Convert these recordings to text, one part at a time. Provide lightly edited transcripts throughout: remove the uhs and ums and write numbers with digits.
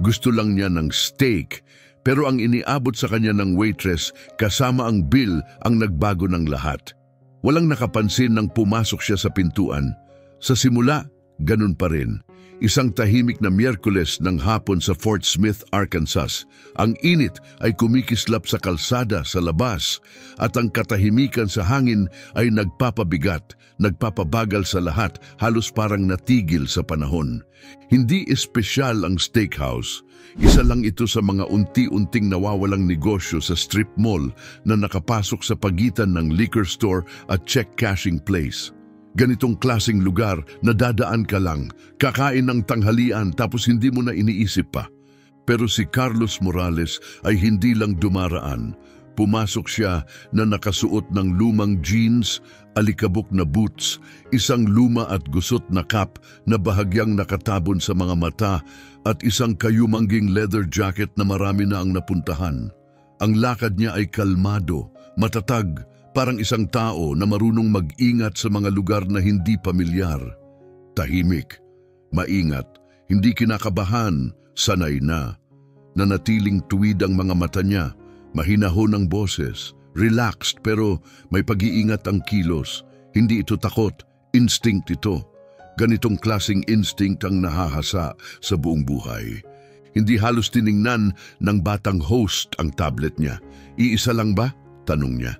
Gusto lang niya ng steak, pero ang iniabot sa kanya ng waitress kasama ang bill ang nagbago ng lahat. Walang nakapansin nang pumasok siya sa pintuan. Sa simula, ganun pa rin. Isang tahimik na Miyerkules ng hapon sa Fort Smith, Arkansas. Ang init ay kumikislap sa kalsada sa labas at ang katahimikan sa hangin ay nagpapabigat, nagpapabagal sa lahat, halos parang natigil sa panahon. Hindi espesyal ang steakhouse. Isa lang ito sa mga unti-unting nawawalang negosyo sa strip mall na nakapasok sa pagitan ng liquor store at check cashing place. Ganitong klaseng lugar na dadaan ka lang, kakain ng tanghalian tapos hindi mo na iniisip pa. Pero si Carlos Morales ay hindi lang dumaraan. Pumasok siya na nakasuot ng lumang jeans, alikabok na boots, isang luma at gusot na cap na bahagyang nakatabon sa mga mata at isang kayumangging leather jacket na marami na ang napuntahan. Ang lakad niya ay kalmado, matatag, parang isang tao na marunong mag-ingat sa mga lugar na hindi pamilyar. Tahimik, maingat, hindi kinakabahan, sanay na. Nanatiling tuwid ang mga mata niya, mahinahon ang boses, relaxed pero may pag-iingat ang kilos. Hindi ito takot, instinct ito. Ganitong klaseng instinct ang nahahasa sa buong buhay. Hindi halos tiningnan ng batang host ang tablet niya. Iisa lang ba? Tanong niya.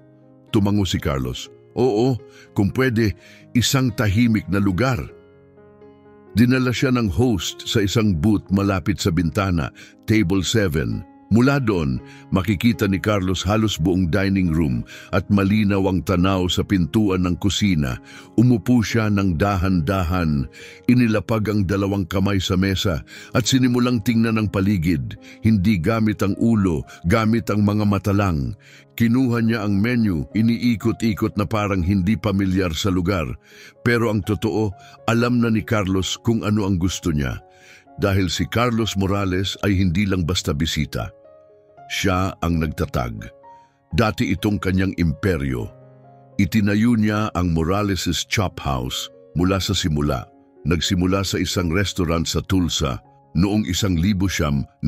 Tumango si Carlos. Oo, kung pwede, isang tahimik na lugar. Dinala siya ng host sa isang booth malapit sa bintana, table 7. Mula doon, makikita ni Carlos halos buong dining room at malinaw ang tanaw sa pintuan ng kusina. Umupo siya ng dahan-dahan, inilapag ang dalawang kamay sa mesa at sinimulang tingnan ang paligid. Hindi gamit ang ulo, gamit ang mga mata lang. Kinuha niya ang menu, iniikot-ikot na parang hindi pamilyar sa lugar. Pero ang totoo, alam na ni Carlos kung ano ang gusto niya. Dahil si Carlos Morales ay hindi lang basta bisita. Siya ang nagtatag. Dati itong kanyang imperyo. Itinayo niya ang Morales' Chop House mula sa simula. Nagsimula sa isang restaurant sa Tulsa noong 1996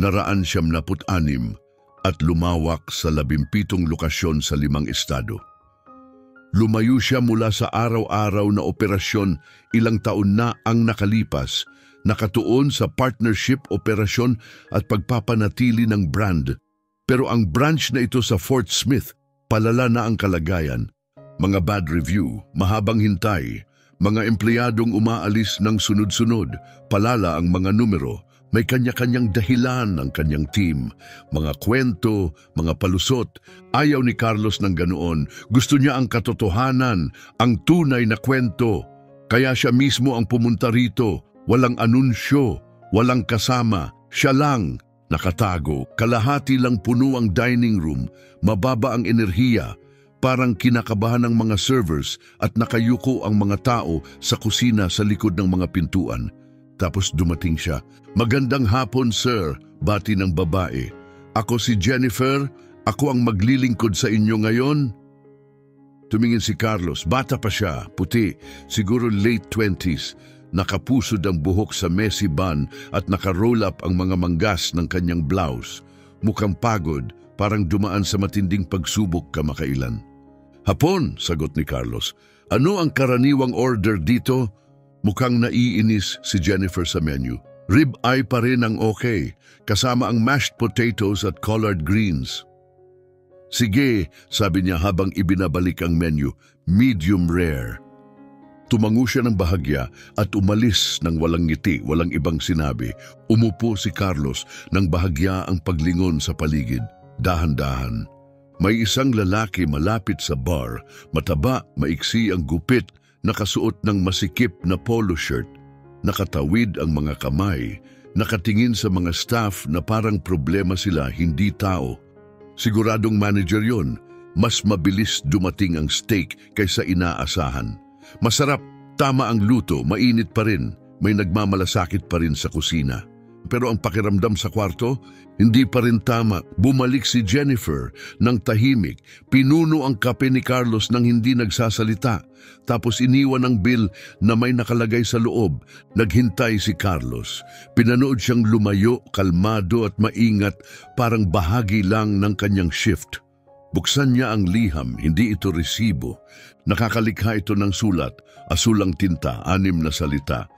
at lumawak sa 17 lokasyon sa 5 estado. Lumayo siya mula sa araw-araw na operasyon, ilang taon na ang nakalipas, nakatuon sa partnership, operasyon at pagpapanatili ng brand. Pero ang branch na ito sa Fort Smith, palala na ang kalagayan. Mga bad review, mahabang hintay, mga empleyadong umaalis ng sunod-sunod, palala ang mga numero, may kanya-kanyang dahilan ang kanyang team, mga kwento, mga palusot. Ayaw ni Carlos ng ganoon. Gusto niya ang katotohanan, ang tunay na kwento. Kaya siya mismo ang pumunta rito, walang anunsyo, walang kasama, siya lang. Nakatago, kalahati lang puno ang dining room, mababa ang enerhiya, parang kinakabahan ng mga servers at nakayuko ang mga tao sa kusina sa likod ng mga pintuan. Tapos dumating siya. Magandang hapon, sir, bati ng babae. Ako si Jennifer, ako ang maglilingkod sa inyo ngayon. Tumingin si Carlos, bata pa siya, puti, siguro late 20s. Nakapusod ang buhok sa messy bun at nakaroll up ang mga manggas ng kanyang blouse. Mukhang pagod, parang dumaan sa matinding pagsubok kamakailan. Hapon, sagot ni Carlos. Ano ang karaniwang order dito? Mukhang naiinis si Jennifer sa menu. Rib eye pa rin ang okay, kasama ang mashed potatoes at collard greens. Sige, sabi niya habang ibinabalik ang menu, medium rare. Tumango siya ng bahagya at umalis ng walang ngiti, walang ibang sinabi. Umupo si Carlos nang bahagya ang paglingon sa paligid. Dahan-dahan. May isang lalaki malapit sa bar, mataba, maiksi ang gupit, nakasuot ng masikip na polo shirt. Nakatawid ang mga kamay, nakatingin sa mga staff na parang problema sila, hindi tao. Siguradong manager yon. Mas mabilis dumating ang steak kaysa inaasahan. Masarap, tama ang luto, mainit pa rin, may nagmamalasakit pa rin sa kusina. Pero ang pakiramdam sa kwarto, hindi pa rin tama. Bumalik si Jennifer ng tahimik. Pinuno ang kape ni Carlos nang hindi nagsasalita. Tapos iniwan ang bill na may nakalagay sa loob. Naghintay si Carlos. Pinanood siyang lumayo, kalmado at maingat, parang bahagi lang ng kanyang shift. Buksan niya ang liham, hindi ito resibo. Nakakalikha ito ng sulat, asulang tinta, 6 na salita.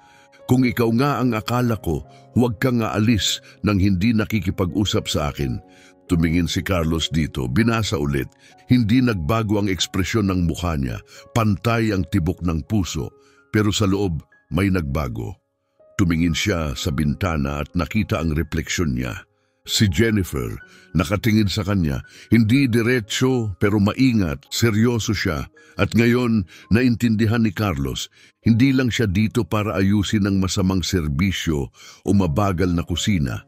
Kung ikaw nga ang akala ko, huwag kang aalis nang hindi nakikipag-usap sa akin. Tumingin si Carlos dito, binasa ulit. Hindi nagbago ang ekspresyon ng mukha niya, pantay ang tibok ng puso, pero sa loob may nagbago. Tumingin siya sa bintana at nakita ang refleksyon niya. Si Jennifer, nakatingin sa kanya, hindi diretso pero maingat, seryoso siya. At ngayon, naintindihan ni Carlos, hindi lang siya dito para ayusin ang masamang serbisyo o mabagal na kusina.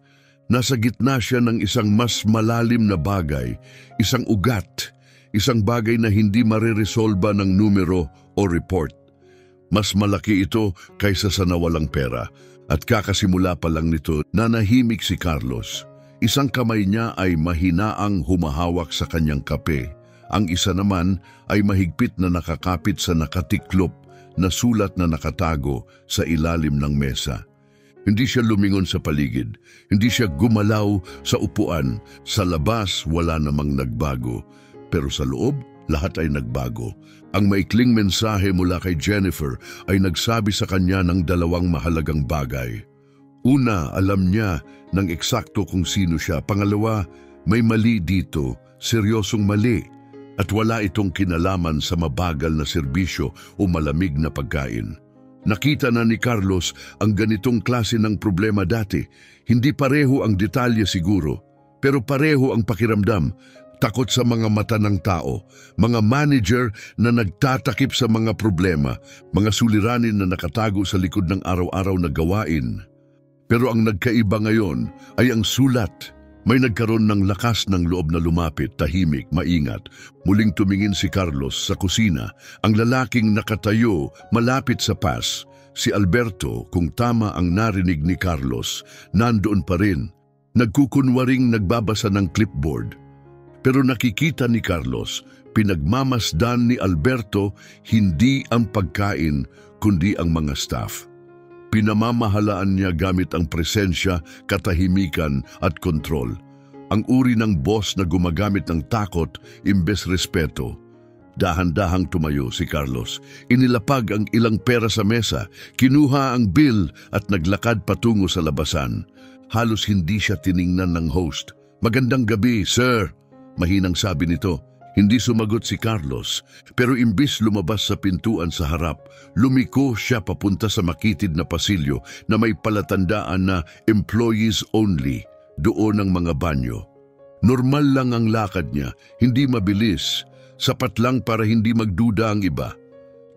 Nasa gitna siya ng isang mas malalim na bagay, isang ugat, isang bagay na hindi mareresolba ng numero o report. Mas malaki ito kaysa sa nawalang pera at kakasimula pa lang nito nanahimik si Carlos. Isang kamay niya ay mahinaang humahawak sa kanyang kape. Ang isa naman ay mahigpit na nakakapit sa nakatiklop na sulat na nakatago sa ilalim ng mesa. Hindi siya lumingon sa paligid, hindi siya gumalaw sa upuan. Sa labas wala namang nagbago, pero sa loob lahat ay nagbago. Ang maikling mensahe mula kay Jennifer ay nagsabi sa kanya ng 2 mahalagang bagay. Una, alam niya ng eksakto kung sino siya. Pangalawa, may mali dito, seryosong mali. At wala itong kinalaman sa mabagal na serbisyo o malamig na pagkain. Nakita na ni Carlos ang ganitong klase ng problema dati. Hindi pareho ang detalye siguro, pero pareho ang pakiramdam. Takot sa mga mata ng tao, mga manager na nagtatakip sa mga problema, mga suliranin na nakatago sa likod ng araw-araw na gawain. Pero ang nagkaiba ngayon ay ang sulat. May nagkaroon ng lakas ng loob na lumapit, tahimik, maingat. Muling tumingin si Carlos sa kusina. Ang lalaking nakatayo malapit sa pas, si Alberto, kung tama ang narinig ni Carlos, nandoon pa rin. Nagkukunwaring nagbabasa ng clipboard. Pero nakikita ni Carlos, pinagmamasdan ni Alberto hindi ang pagkain kundi ang mga staff. Pinamamahalaan niya gamit ang presensya, katahimikan at kontrol. Ang uri ng boss na gumagamit ng takot imbes respeto. Dahan-dahang tumayo si Carlos. Inilapag ang ilang pera sa mesa, kinuha ang bill at naglakad patungo sa labasan. Halos hindi siya tiningnan ng host. "Magandang gabi, sir," mahinang sabi nito. Hindi sumagot si Carlos, pero imbis lumabas sa pintuan sa harap, lumiko siya papunta sa makitid na pasilyo na may palatandaan na employees only, doon ang mga banyo. Normal lang ang lakad niya, hindi mabilis, sapat lang para hindi magduda ang iba.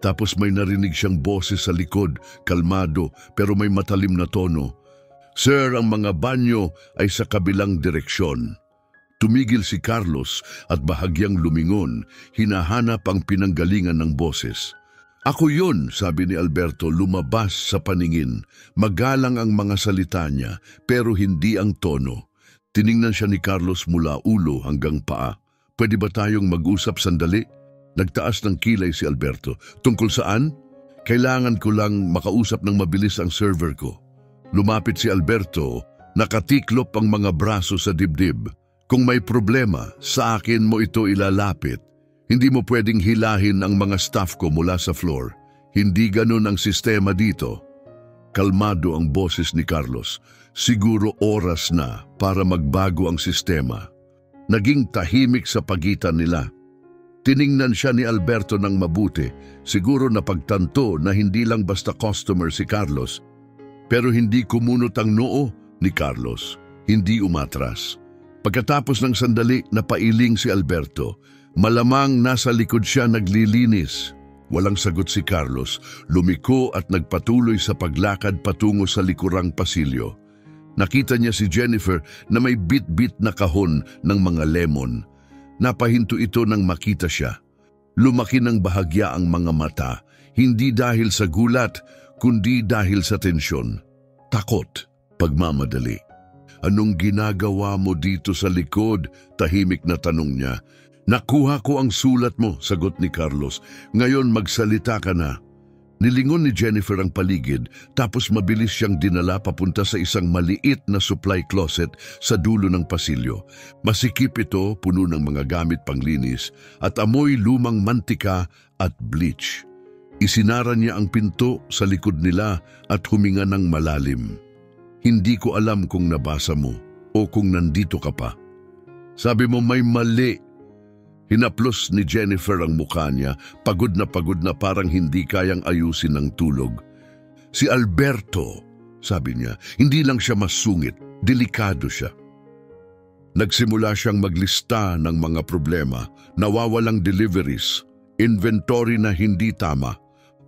Tapos may narinig siyang boses sa likod, kalmado pero may matalim na tono. "Sir, ang mga banyo ay sa kabilang direksyon." Tumigil si Carlos at bahagyang lumingon, hinahanap ang pinanggalingan ng boses. "Ako yun," sabi ni Alberto, lumabas sa paningin. Magalang ang mga salita niya, pero hindi ang tono. Tiningnan siya ni Carlos mula ulo hanggang paa. "Pwede ba tayong mag-usap sandali?" Nagtaas ng kilay si Alberto. "Tungkol saan?" "Kailangan ko lang makausap ng mabilis ang server ko." Lumapit si Alberto, nakatiklop ang mga braso sa dibdib. "Kung may problema, sa akin mo ito ilalapit. Hindi mo pwedeng hilahin ang mga staff ko mula sa floor. Hindi ganun ang sistema dito." Kalmado ang boses ni Carlos. Siguro oras na para magbago ang sistema. Naging tahimik sa pagitan nila. Tiningnan siya ni Alberto ng mabuti. Siguro napagtanto na hindi lang basta customer si Carlos. Pero hindi kumunot ang noo ni Carlos. Hindi umatras. Pagkatapos ng sandali, napailing si Alberto. Malamang nasa likod siya naglilinis. Walang sagot si Carlos. Lumiko at nagpatuloy sa paglakad patungo sa likurang pasilyo. Nakita niya si Jennifer na may bit-bit na kahon ng mga lemon. Napahinto ito nang makita siya. Lumaki ng bahagya ang mga mata, hindi dahil sa gulat, kundi dahil sa tensyon. Takot, pagmamadali. Anong ginagawa mo dito sa likod? Tahimik na tanong niya. Nakuha ko ang sulat mo, sagot ni Carlos. Ngayon magsalita ka na. Nilingon ni Jennifer ang paligid tapos mabilis siyang dinala papunta sa isang maliit na supply closet sa dulo ng pasilyo. Masikip ito, puno ng mga gamit panglinis at amoy lumang mantika at bleach. Isinara niya ang pinto sa likod nila at huminga ng malalim. Hindi ko alam kung nabasa mo o kung nandito ka pa. Sabi mo may mali. Hinaplos ni Jennifer ang mukha niya, pagod na parang hindi kayang ayusin ng tulog. Si Alberto, sabi niya, hindi lang siya masungit, delikado siya. Nagsimula siyang maglista ng mga problema, nawawalang deliveries, inventory na hindi tama,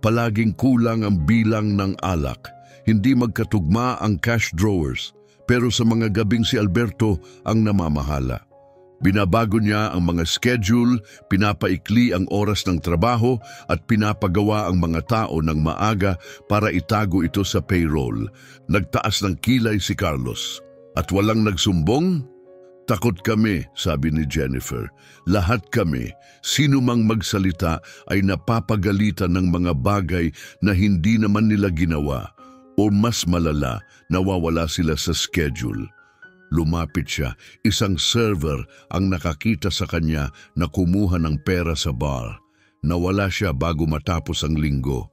palaging kulang ang bilang ng alak, hindi magkatugma ang cash drawers, pero sa mga gabing si Alberto ang namamahala. Binabago niya ang mga schedule, pinapaikli ang oras ng trabaho at pinapagawa ang mga tao ng maaga para itago ito sa payroll. Nagtaas ng kilay si Carlos. At walang nagsumbong? Takot kami, sabi ni Jennifer. Lahat kami, sino mang magsalita ay napapagalitan ng mga bagay na hindi naman nila ginawa o mas malala, nawawala sila sa schedule. Lumapit siya, isang server ang nakakita sa kanya na kumuha ng pera sa bar. Nawala siya bago matapos ang linggo.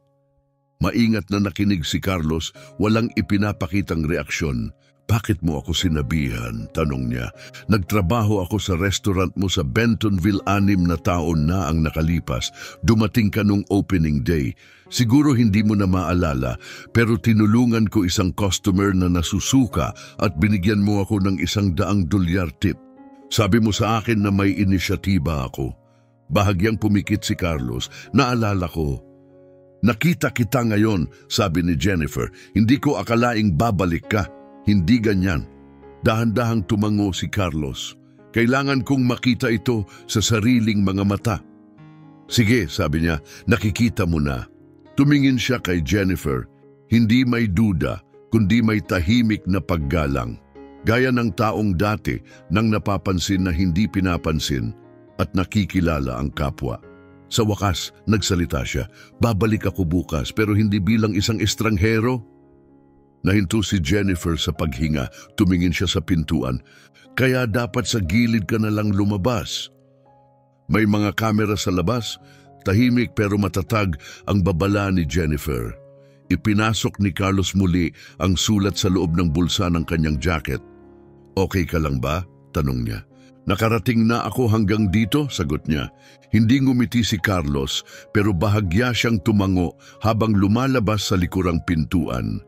Maingat na nakinig si Carlos, walang ipinapakitang reaksyon. Bakit mo ako sinabihan? Tanong niya. Nagtrabaho ako sa restaurant mo sa Bentonville, 6 na taon na ang nakalipas. Dumating ka nung opening day. Siguro hindi mo na maalala, pero tinulungan ko isang customer na nasusuka at binigyan mo ako ng $100 tip. Sabi mo sa akin na may inisyatiba ako. Bahagyang pumikit si Carlos. Naalala ko. Nakita kita ngayon, sabi ni Jennifer. Hindi ko akalaing babalik ka. Hindi ganyan. Dahan-dahang tumango si Carlos. Kailangan kong makita ito sa sariling mga mata. Sige, sabi niya, nakikita mo na. Tumingin siya kay Jennifer. Hindi may duda, kundi may tahimik na paggalang. Gaya ng taong dati nang napapansin na hindi pinapansin at nakikilala ang kapwa. Sa wakas, nagsalita siya. Babalik ako bukas pero hindi bilang isang estranghero. Nahinto si Jennifer sa paghinga, tumingin siya sa pintuan. Kaya dapat sa gilid ka na lang lumabas. May mga kamera sa labas, tahimik pero matatag ang babala ni Jennifer. Ipinasok ni Carlos muli ang sulat sa loob ng bulsa ng kanyang jacket. Okay ka lang ba? Tanong niya. Nakarating na ako hanggang dito, sagot niya. Hindi ngumiti si Carlos pero bahagya siyang tumango habang lumalabas sa likurang pintuan.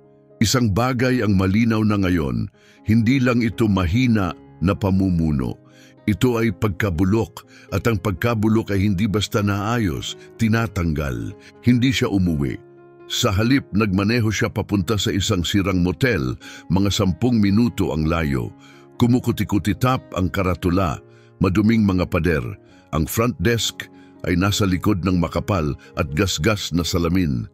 Isang bagay ang malinaw na ngayon, hindi lang ito mahina na pamumuno. Ito ay pagkabulok at ang pagkabulok ay hindi basta naayos, tinatanggal. Hindi siya umuwi. Sa halip, nagmaneho siya papunta sa isang sirang motel, mga 10 minuto ang layo. Kumukuti-kuti-tap ang karatula, maduming mga pader. Ang front desk ay nasa likod ng makapal at gasgas na salamin.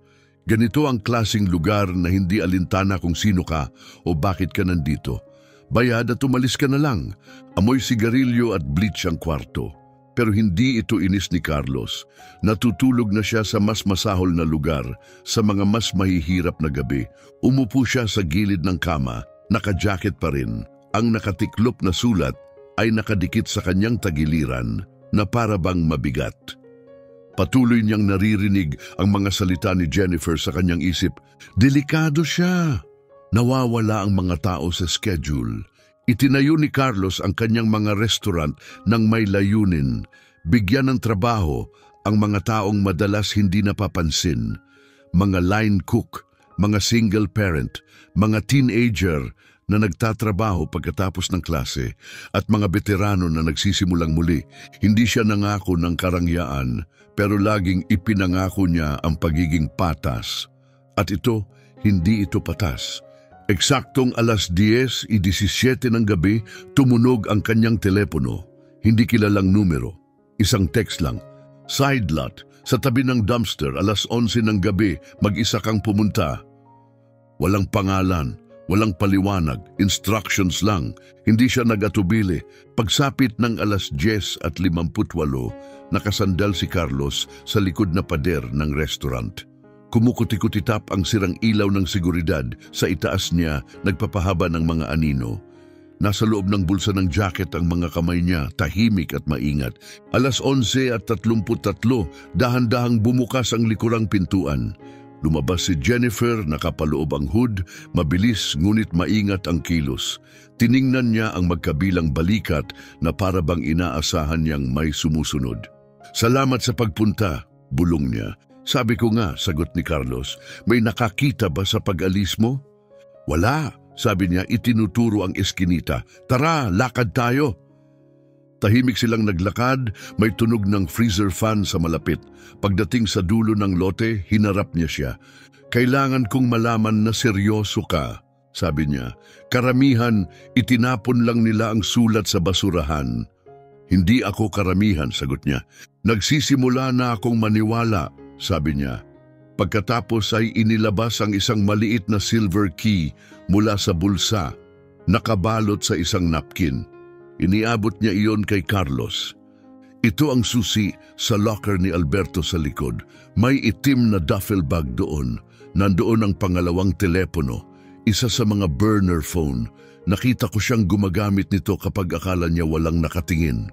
Ganito ang klasing lugar na hindi alintana kung sino ka o bakit ka nandito. Bayad at umalis ka na lang. Amoy sigarilyo at bleach ang kwarto. Pero hindi ito inis ni Carlos. Natutulog na siya sa mas masahol na lugar, sa mga mas mahihirap na gabi. Umupo siya sa gilid ng kama, naka-jacket pa rin. Ang nakatiklop na sulat ay nakadikit sa kanyang tagiliran na para bang mabigat. Patuloy niyang naririnig ang mga salita ni Jennifer sa kanyang isip. Delikado siya. Nawawala ang mga tao sa schedule. Itinayo ni Carlos ang kanyang mga restaurant ng may layunin. Bigyan ng trabaho ang mga taong madalas hindi napapansin. Mga line cook, mga single parent, mga teenager na nagtatrabaho pagkatapos ng klase at mga veterano na nagsisimulang muli. Hindi siya nangako ng karangyaan pero laging ipinangako niya ang pagiging patas. At ito, hindi ito patas. Eksaktong 10:17 ng gabi, tumunog ang kanyang telepono. Hindi kilalang numero. Isang text lang. Side lot, sa tabi ng dumpster, 11:00 ng gabi, mag-isa kang pumunta. Walang pangalan, Walang paliwanag, instructions lang. Hindi siya nag-atubili. Pagsapit ng 10:58, nakasandal si Carlos sa likod na pader ng restaurant. Kumukuti-kutitap ang sirang ilaw ng seguridad sa itaas niya, nagpapahaba ng mga anino. Nasa loob ng bulsa ng jacket ang mga kamay niya, tahimik at maingat. 11:33, dahan-dahang bumukas ang likurang pintuan. Lumabas si Jennifer, nakapaloob ang hood, mabilis ngunit maingat ang kilos. Tiningnan niya ang magkabilang balikat na para bang inaasahan niyang may sumusunod. "Salamat sa pagpunta," bulong niya. "Sabi ko nga," sagot ni Carlos, "may nakakita ba sa pag-alis mo?" "Wala," sabi niya, itinuturo ang eskinita. "Tara, lakad tayo." Tahimik silang naglakad, may tunog ng freezer fan sa malapit. Pagdating sa dulo ng lote, hinarap niya siya. "Kailangan kong malaman na seryoso ka," sabi niya. "Karamihan, itinapon lang nila ang sulat sa basurahan." "Hindi ako karamihan," sagot niya. "Nagsisimula na akong maniwala," sabi niya. Pagkatapos ay inilabas ang isang maliit na silver key mula sa bulsa, nakabalot sa isang napkin. Iniabot niya iyon kay Carlos. "Ito ang susi sa locker ni Alberto sa likod. May itim na duffel bag doon. Nandoon ang pangalawang telepono, isa sa mga burner phone. Nakita ko siyang gumagamit nito kapag akala niya walang nakatingin."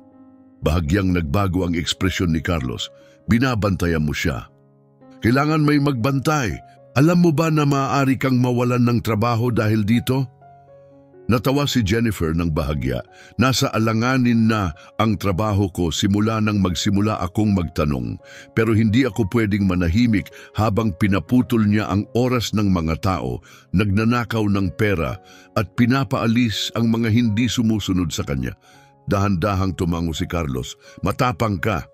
Bahagyang nagbago ang ekspresyon ni Carlos. "Binabantayan mo siya." "Kailangan may magbantay. Alam mo ba na maaari kang mawalan ng trabaho dahil dito?" Natawa si Jennifer ng bahagya. "Nasa alanganin na ang trabaho ko simula nang magsimula akong magtanong. Pero hindi ako pwedeng manahimik habang pinaputol niya ang oras ng mga tao, nagnanakaw ng pera at pinapaalis ang mga hindi sumusunod sa kanya." Dahan-dahang tumango si Carlos. "Matapang ka."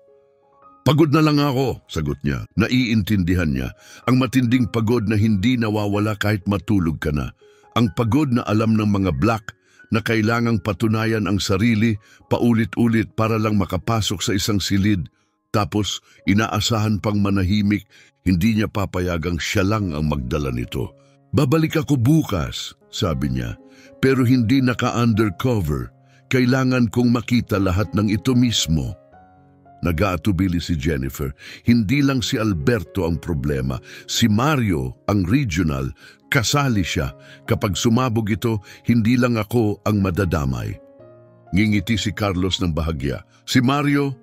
"Pagod na lang ako," sagot niya. Naiintindihan niya ang matinding pagod na hindi nawawala kahit matulog ka na. Ang pagod na alam ng mga black na kailangang patunayan ang sarili paulit-ulit para lang makapasok sa isang silid. Tapos inaasahan pang manahimik, hindi niya papayagang siya lang ang magdala nito. "Babalik ako bukas," sabi niya, "pero hindi naka-undercover. Kailangan kong makita lahat ng ito mismo." Nag-aatubili si Jennifer. Hindi lang si Alberto ang problema. Si Mario, ang regional, kasali siya. Kapag sumabog ito, hindi lang ako ang madadamay. Ngingiti si Carlos ng bahagya. "Si Mario?"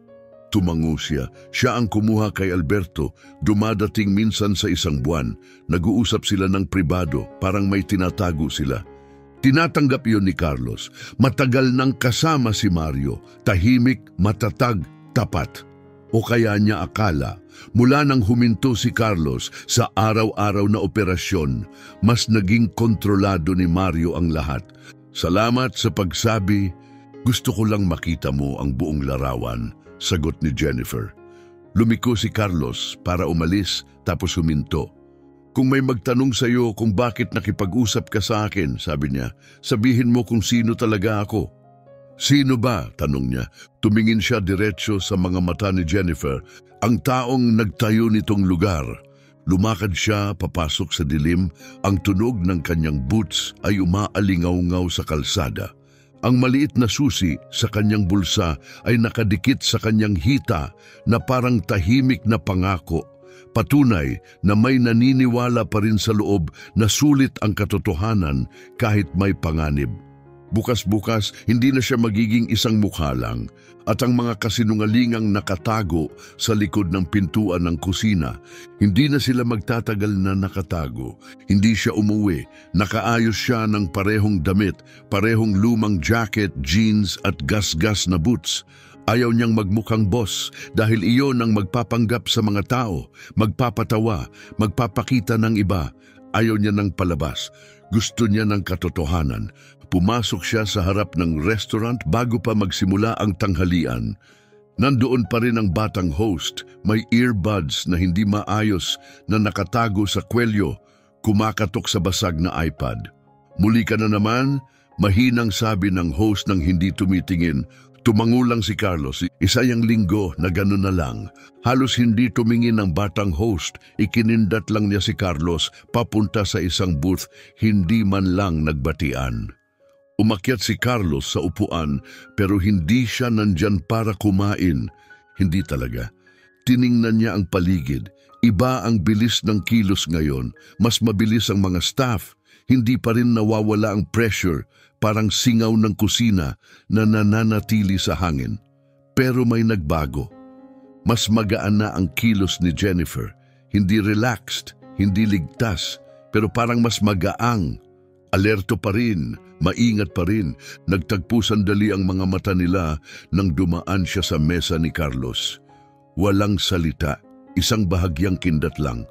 Tumango siya. Siya ang kumuha kay Alberto. Dumadating minsan sa isang buwan. Nag-uusap sila ng pribado, parang may tinatago sila. Tinatanggap iyon ni Carlos. Matagal nang kasama si Mario. Tahimik, matatag, tapat. O kaya niya akala, mula nang huminto si Carlos sa araw-araw na operasyon, mas naging kontrolado ni Mario ang lahat. "Salamat sa pagsabi, gusto ko lang makita mo ang buong larawan," sagot ni Jennifer. Lumiko si Carlos para umalis tapos huminto. "Kung may magtanong sa iyo kung bakit nakipag-usap ka sa akin," sabi niya, "sabihin mo kung sino talaga ako." "Sino ba?" tanong niya. Tumingin siya diretso sa mga mata ni Jennifer. "Ang taong nagtayo nitong lugar." Lumakad siya papasok sa dilim. Ang tunog ng kanyang boots ay umaalingaw-ngaw sa kalsada. Ang maliit na susi sa kanyang bulsa ay nakadikit sa kanyang hita na parang tahimik na pangako. Patunay na may naniniwala pa rin sa loob na sulit ang katotohanan kahit may panganib. Bukas-bukas, hindi na siya magiging isang mukha lang at ang mga kasinungalingang nakatago sa likod ng pintuan ng kusina, hindi na sila magtatagal na nakatago. Hindi siya umuwi, nakaayos siya ng parehong damit, parehong lumang jacket, jeans at gas-gas na boots. Ayaw niyang magmukhang boss dahil iyon ang magpapanggap sa mga tao, magpapatawa, magpapakita ng iba. Ayaw niya ng palabas. Gusto niya ng katotohanan. Pumasok siya sa harap ng restaurant bago pa magsimula ang tanghalian. Nandoon pa rin ang batang host, may earbuds na hindi maayos na nakatago sa kwelyo, kumakatok sa basag na iPad. "Muli ka na naman?" Mahinang sabi ng host nang hindi tumitingin. Tumangulang si Carlos, isang linggo na gano'n na lang. Halos hindi tumingin ang batang host, ikinindat lang niya si Carlos papunta sa isang booth, hindi man lang nagbatian. Umakyat si Carlos sa upuan pero hindi siya nandyan para kumain. Hindi talaga. Tiningnan niya ang paligid. Iba ang bilis ng kilos ngayon. Mas mabilis ang mga staff. Hindi pa rin nawawala ang pressure. Parang singaw ng kusina na nananatili sa hangin. Pero may nagbago. Mas magaan na ang kilos ni Jennifer. Hindi relaxed, hindi ligtas, pero parang mas magaang. Alerto pa rin, maingat pa rin. Nagtagpo sandali ang mga mata nila nang dumaan siya sa mesa ni Carlos. Walang salita, isang bahagyang kindat lang.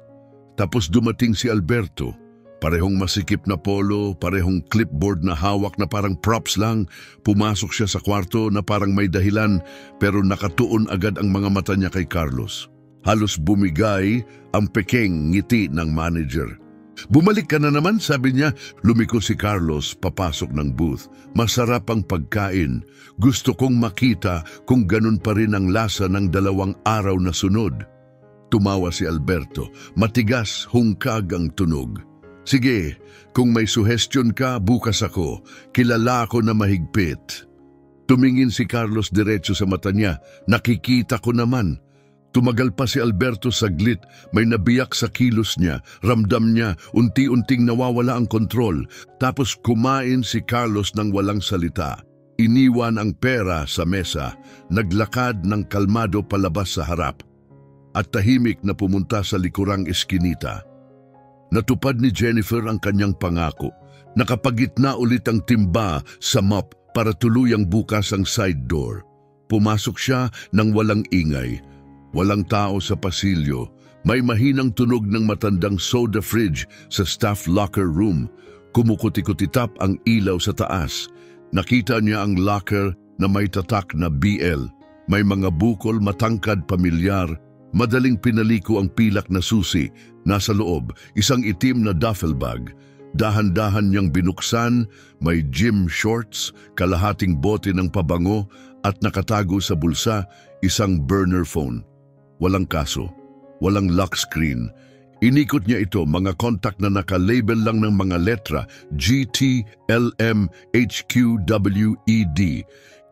Tapos dumating si Alberto. Parehong masikip na polo, parehong clipboard na hawak na parang props lang. Pumasok siya sa kwarto na parang may dahilan pero nakatuon agad ang mga mata niya kay Carlos. Halos bumigay ang pekeng ngiti ng manager. Bumalik ka na naman, sabi niya. Lumiko si Carlos papasok ng booth. Masarap ang pagkain. Gusto kong makita kung ganun pa rin ang lasa ng 2 araw na sunod. Tumawa si Alberto. Matigas, hungkag ang tunog. Sige, kung may suhestyon ka, bukas ako. Kilala ako na mahigpit. Tumingin si Carlos diretso sa mata niya. Nakikita ko naman. Tumagal pa si Alberto saglit. May nabiyak sa kilos niya. Ramdam niya, unti-unting nawawala ang kontrol. Tapos kumain si Carlos ng walang salita. Iniwan ang pera sa mesa. Naglakad ng kalmado palabas sa harap. At tahimik na pumunta sa likurang eskinita. Natupad ni Jennifer ang kanyang pangako. Nakapagitna ulit ang timba sa mop para tuluyang bukas ang side door. Pumasok siya nang walang ingay. Walang tao sa pasilyo. May mahinang tunog ng matandang soda fridge sa staff locker room. Kumukuti-kutitap ang ilaw sa taas. Nakita niya ang locker na may tatak na BL. May mga bukol, matangkad, pamilyar. Madaling pinaliko ang pilak na susi. Nasa loob, isang itim na duffel bag. Dahan-dahan niyang binuksan, may gym shorts, kalahating bote ng pabango at nakatago sa bulsa isang burner phone. Walang kaso, walang lock screen. Inikot niya ito, mga contact na nakalabel lang ng mga letra GT, LM, HQ, WED.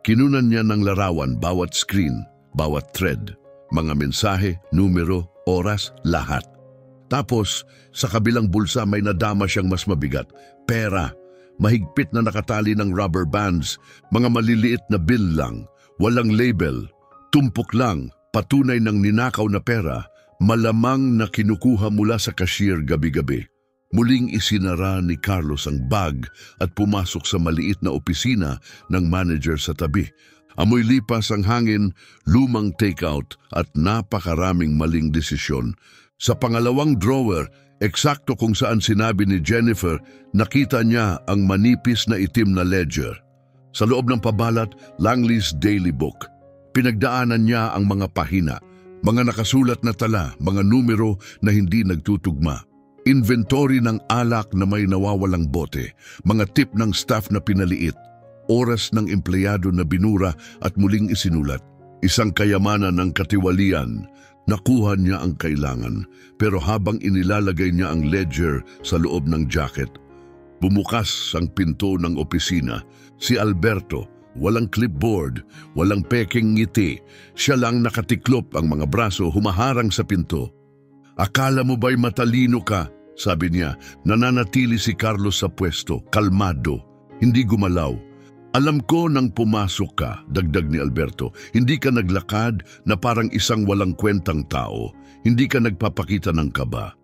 Kinunan niya ng larawan bawat screen, bawat thread. Mga mensahe, numero, oras, lahat. Tapos, sa kabilang bulsa may nadama siyang mas mabigat. Pera, mahigpit na nakatali ng rubber bands, mga maliliit na bill lang, walang label, tumpok lang, patunay ng ninakaw na pera, malamang na kinukuha mula sa cashier gabi-gabi. Muling isinara ni Carlos ang bag at pumasok sa maliit na opisina ng manager sa tabi. Amoy lipas ang hangin, lumang takeout at napakaraming maling desisyon. Sa pangalawang drawer, eksakto kung saan sinabi ni Jennifer, nakita niya ang manipis na itim na ledger. Sa loob ng pabalat, Langley's Daily Book. Pinagdaanan niya ang mga pahina, mga nakasulat na tala, mga numero na hindi nagtutugma. Inventory ng alak na may nawawalang bote, mga tip ng staff na pinaliit. Oras ng empleyado na binura at muling isinulat. Isang kayamanan ng katiwalian. Nakuha niya ang kailangan, pero habang inilalagay niya ang ledger sa loob ng jacket, bumukas ang pinto ng opisina. Si Alberto, walang clipboard, walang peking ngiti. Siya lang nakatiklop, ang mga braso humaharang sa pinto. Akala mo ba'y matalino ka? Sabi niya. Nananatili si Carlos sa pwesto, kalmado, hindi gumalaw. Alam ko nang pumasok ka, dagdag ni Alberto, hindi ka naglakad na parang isang walang kwentang tao. Hindi ka nagpapakita ng kaba.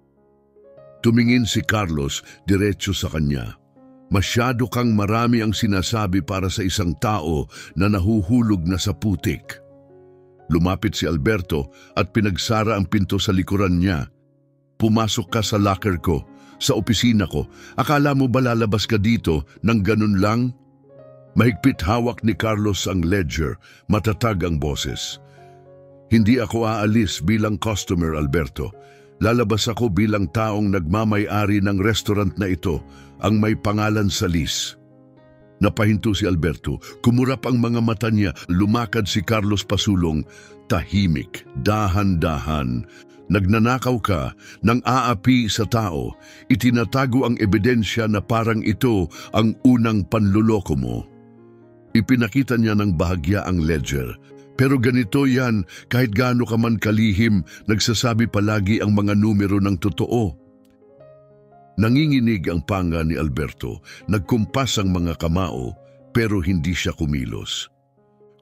Tumingin si Carlos diretso sa kanya. Masyado kang marami ang sinasabi para sa isang tao na nahuhulog na sa putik. Lumapit si Alberto at pinagsara ang pinto sa likuran niya. Pumasok ka sa locker ko, sa opisina ko. Akala mo ba lalabas ka dito nang ganun lang? Mahigpit hawak ni Carlos ang ledger, matatag ang boses. Hindi ako aalis bilang customer, Alberto. Lalabas ako bilang taong nagmamay-ari ng restaurant na ito, ang may pangalan sa lease. Napahinto si Alberto, kumurap ang mga mata niya, lumakad si Carlos pasulong, tahimik, dahan-dahan. Nagnanakaw ka, nang aapi sa tao, itinatago ang ebidensya na parang ito ang unang panluloko mo. Ipinakita niya ng bahagya ang ledger. Pero ganito yan, kahit gaano ka man kalihim, nagsasabi palagi ang mga numero ng totoo. Nanginginig ang panga ni Alberto, nagkumpas ang mga kamao, pero hindi siya kumilos.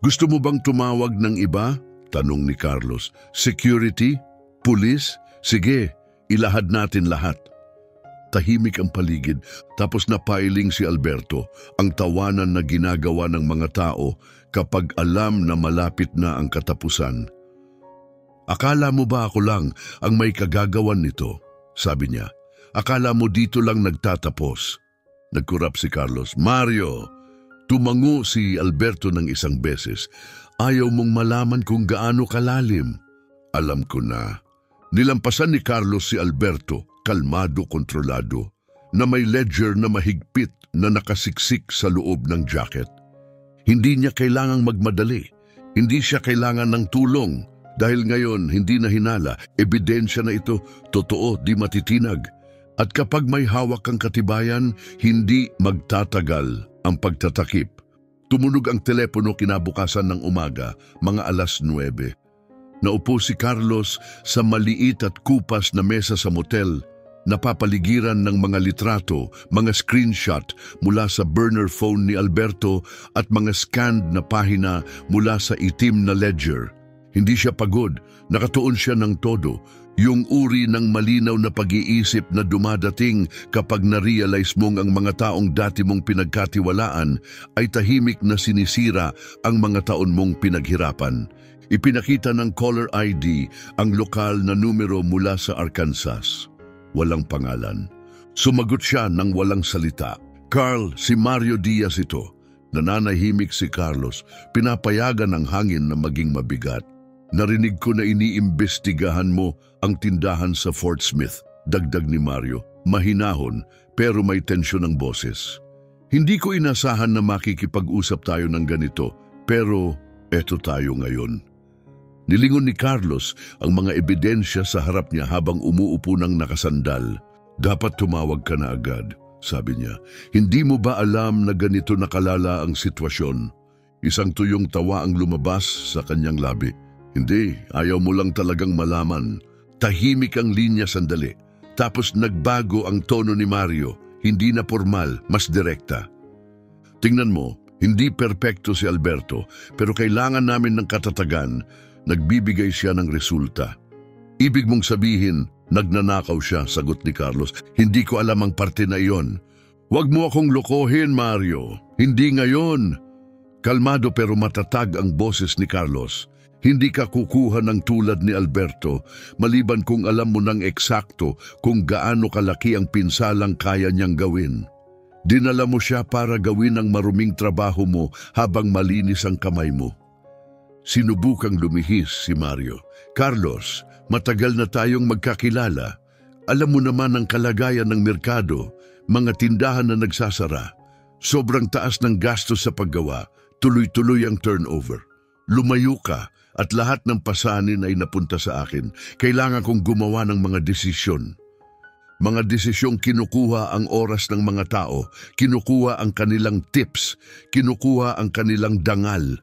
Gusto mo bang tumawag ng iba? Tanong ni Carlos. Security? Pulis? Sige, ilahad natin lahat. Tahimik ang paligid, tapos napailing si Alberto, ang tawanan na ginagawa ng mga tao kapag alam na malapit na ang katapusan. Akala mo ba ako lang ang may kagagawan nito? Sabi niya. Akala mo dito lang nagtatapos? Nagkurap si Carlos. Mario, tumango si Alberto ng isang beses. Ayaw mong malaman kung gaano kalalim. Alam ko na. Nilampasan ni Carlos si Alberto, kalmado, kontrolado, na may ledger na mahigpit na nakasiksik sa loob ng jacket. Hindi niya kailangang magmadali. Hindi siya kailangan ng tulong. Dahil ngayon, hindi na hinala. Ebidensya na ito, totoo, di matitinag. At kapag may hawak kang katibayan, hindi magtatagal ang pagtatakip. Tumunog ang telepono kinabukasan ng umaga, mga 9:00. Naupo si Carlos sa maliit at kupas na mesa sa motel, napapaligiran ng mga litrato, mga screenshot mula sa burner phone ni Alberto at mga scanned na pahina mula sa itim na ledger. Hindi siya pagod, nakatuon siya ng todo, yung uri ng malinaw na pag-iisip na dumadating kapag na-realize mong ang mga taong dati mong pinagkatiwalaan ay tahimik na sinisira ang mga taon mong pinaghirapan. Ipinakita ng caller ID ang lokal na numero mula sa Arkansas. Walang pangalan. Sumagot siya ng walang salita. Carl, si Mario Diaz ito. Nananahimik si Carlos, pinapayagan ng hangin na maging mabigat. Narinig ko na iniimbestigahan mo ang tindahan sa Fort Smith, dagdag ni Mario. Mahinahon, pero may tensyon ng boses. Hindi ko inasahan na makikipag-usap tayo ng ganito, pero eto tayo ngayon. Nilingon ni Carlos ang mga ebidensya sa harap niya habang umuupo ng nakasandal. Dapat tumawag ka na agad, sabi niya. Hindi mo ba alam na ganito nakalala ang sitwasyon? Isang tuyong tawa ang lumabas sa kanyang labi. Hindi, ayaw mo lang talagang malaman. Tahimik ang linya sandali. Tapos nagbago ang tono ni Mario. Hindi na formal, mas direkta. Tingnan mo, hindi perpekto si Alberto, pero kailangan namin ng katatagan. Nagbibigay siya ng resulta. Ibig mong sabihin, nagnanakaw siya, sagot ni Carlos. Hindi ko alam ang parte na iyon. Huwag mo akong lokohin, Mario. Hindi ngayon. Kalmado pero matatag ang boses ni Carlos. Hindi ka kukuha ng tulad ni Alberto, maliban kung alam mo ng eksakto kung gaano kalaki ang pinsalang kaya niyang gawin. Dinala mo siya para gawin ang maruming trabaho mo habang malinis ang kamay mo. Sinubukang lumihis si Mario. Carlos, matagal na tayong magkakilala. Alam mo naman ang kalagayan ng merkado, mga tindahan na nagsasara. Sobrang taas ng gastos sa paggawa, tuloy-tuloy ang turnover. Lumayo ka at lahat ng pasanin ay napunta sa akin. Kailangan kong gumawa ng mga desisyon. Mga desisyong kinukuha ang oras ng mga tao, kinukuha ang kanilang tips, kinukuha ang kanilang dangal.